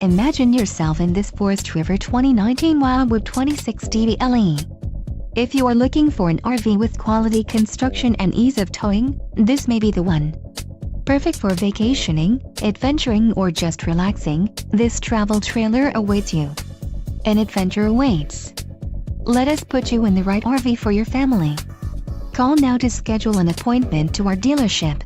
Imagine yourself in this Forest River 2019 Wildwood 26Dble. If you are looking for an RV with quality construction and ease of towing, this may be the one. Perfect for vacationing, adventuring or just relaxing, this travel trailer awaits you. An adventure awaits. Let us put you in the right RV for your family. Call now to schedule an appointment to our dealership.